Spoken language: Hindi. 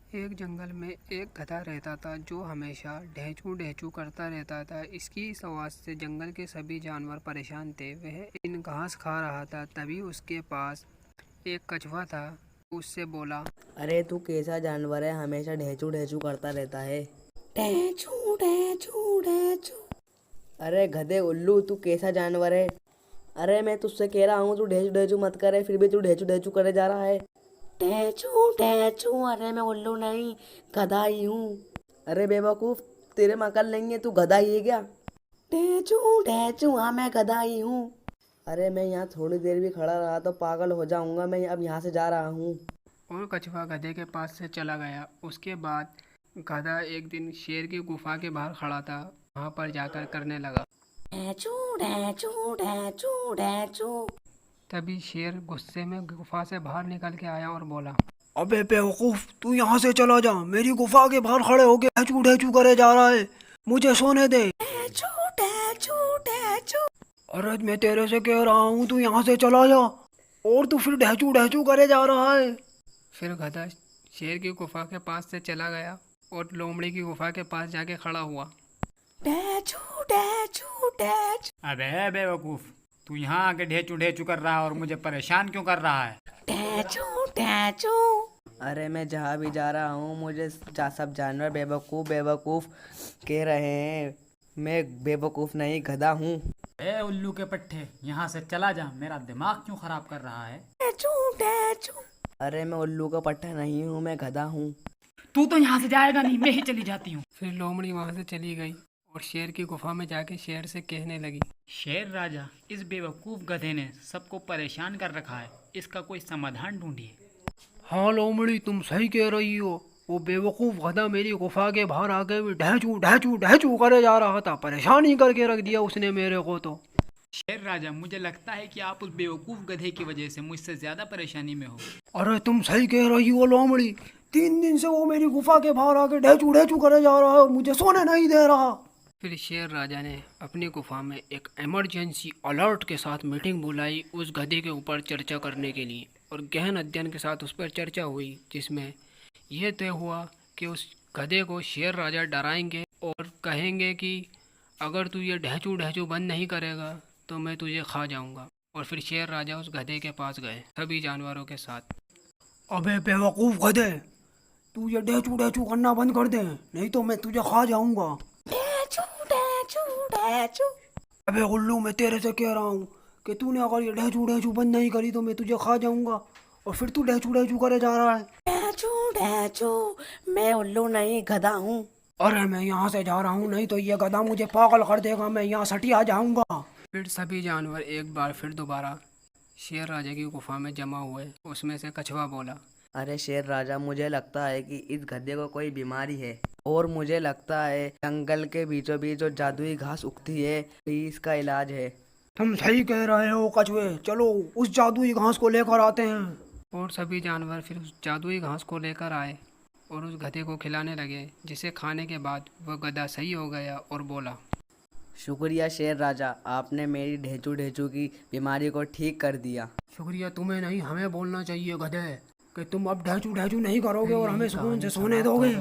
एक जंगल में एक गधा रहता था जो हमेशा ढेंचू ढेंचू करता रहता था। इसकी इस आवाज़ से जंगल के सभी जानवर परेशान थे। वह इन घास खा रहा था, तभी उसके पास एक कछुआ था। उससे बोला, अरे तू कैसा जानवर है, हमेशा ढेंचू ढेंचू करता रहता है। ढेंचू ढेंचू ढेंचू। अरे गधे उल्लू, तू कैसा जानवर है। अरे मैं तुझसे कह रहा हूँ तू ढेंचू ढेंचू मत करे, फिर भी तू ढेंचू ढेंचू करे जा रहा है। ढेंचू ढेंचू, अरे मैं उल्लू नहीं, गधा ही हूँ। अरे बेवकूफ, तेरे में अकल नहीं है, तू गधा ही है क्या। ढेंचू ढेंचू, हाँ मैं गधा ही हूँ। अरे मैं यहाँ थोड़ी देर भी खड़ा रहा तो पागल हो जाऊंगा, मैं अब यहाँ से जा रहा हूँ। और कछुआ गधे के पास से चला गया। उसके बाद गधा एक दिन शेर की गुफा के बाहर खड़ा था। वहाँ पर जाकर करने लगा, ढेंचू ढेंचू ढेंचू ढेंचू। तभी शेर गुस्से में गुफा से बाहर निकल के आया और बोला, अबे बेवकूफ, तू यहाँ से चला जा। मेरी गुफा के बाहर खड़े होके ढेचू ढेचू करे जा रहा है। मुझे सोने दे। ढेंचू ढेंचू ढेंचू। अरे मैं तेरे से कह रहा हूँ तू यहाँ से चला जा। और तू फिर ढेचू ढेचू करे जा रहा है। फिर गधा शेर की गुफा के पास से चला गया और लोमड़ी की गुफा के पास जाके खड़ा हुआ। ढेंचू ढेंचू ढेंचू। अबे बेवकूफ, तू यहाँ आके ढेचू ढेचू कर रहा है और मुझे परेशान क्यों कर रहा है। ढेंचू ढेंचू। अरे मैं जहाँ भी जा रहा हूँ मुझे सब जानवर बेवकूफ बेवकूफ कह रहे हैं। मैं बेवकूफ नहीं, गधा हूँ। ए उल्लू के पट्टे, यहाँ से चला जा, मेरा दिमाग क्यों खराब कर रहा है। ढेंचू ढेंचू। अरे मैं उल्लू का पट्टा नहीं हूँ, मैं गधा हूँ। तू तो यहाँ से जाएगा नहीं, मैं ही चली जाती हूँ। फिर लोमड़ी वहां से चली गई और शेर की गुफा में जाके शेर से कहने लगी, शेर राजा, इस बेवकूफ गधे ने सबको परेशान कर रखा है, इसका कोई समाधान ढूंढिए। हाँ लोमड़ी, तुम सही कह रही हो। वो बेवकूफ गधा मेरी गुफा के बाहर आके भी ढेचू ढेचू ढेचू करे जा रहा था। परेशान ही करके रख दिया उसने मेरे को तो। शेर राजा, मुझे लगता है कि आप उस बेवकूफ गधे की वजह से मुझसे ज्यादा परेशानी में हो। अरे तुम सही कह रही हो लोमड़ी। 3 दिन से वो मेरी गुफा के बाहर आके ढेचू ढेचू करे जा रहा है और मुझे सोने नहीं दे रहा। फिर शेर राजा ने अपनी गुफा में एक इमरजेंसी अलर्ट के साथ मीटिंग बुलाई उस गधे के ऊपर चर्चा करने के लिए। और गहन अध्ययन के साथ उस पर चर्चा हुई, जिसमें यह तय हुआ कि उस गधे को शेर राजा डराएंगे और कहेंगे कि अगर तू ये ढहचू ढहचू बंद नहीं करेगा तो मैं तुझे खा जाऊंगा। और फिर शेर राजा उस गधे के पास गए सभी जानवरों के साथ। अबे बेवकूफ गधे, तू ये ढेचू ढेचू करना बंद कर दे, नहीं तो मैं तुझे खा जाऊंगा। ढेंचू ढेंचू ढेंचू। अबे उल्लू, मैं तेरे से कह रहा हूँ कि तूने अगर ये ढेचू ढेचू बंद नहीं करी तो मैं तुझे खा जाऊंगा। और फिर तू ढेचू ढेचू करे जा रहा है। ढेंचू ढेंचू, मैं उल्लू नहीं, गधा हूँ। अरे मैं यहाँ से जा रहा हूँ, नहीं तो ये गधा मुझे पागल कर देगा। मैं यहाँ सटी आ जाऊंगा। फिर सभी जानवर एक बार फिर दोबारा शेर राजा की गुफा में जमा हुए। उसमें से कछुआ बोला, अरे शेर राजा, मुझे लगता है कि इस गधे को कोई बीमारी है। और मुझे लगता है जंगल के बीचों बीच जो जादुई घास उगती है ये इसका इलाज है। तुम सही कह रहे हो कछुए, चलो उस जादुई घास को लेकर आते हैं। और सभी जानवर फिर उस जादुई घास को लेकर आए और उस गधे को खिलाने लगे, जिसे खाने के बाद वह गधा सही हो गया और बोला, शुक्रिया शेर राजा, आपने मेरी ढेंचू ढेंचू की बीमारी को ठीक कर दिया। शुक्रिया तुम्हें नहीं, हमें बोलना चाहिए गधे कि तुम अब ढेचू ढेचू नहीं करोगे और हमें सुकून से सोने दोगे।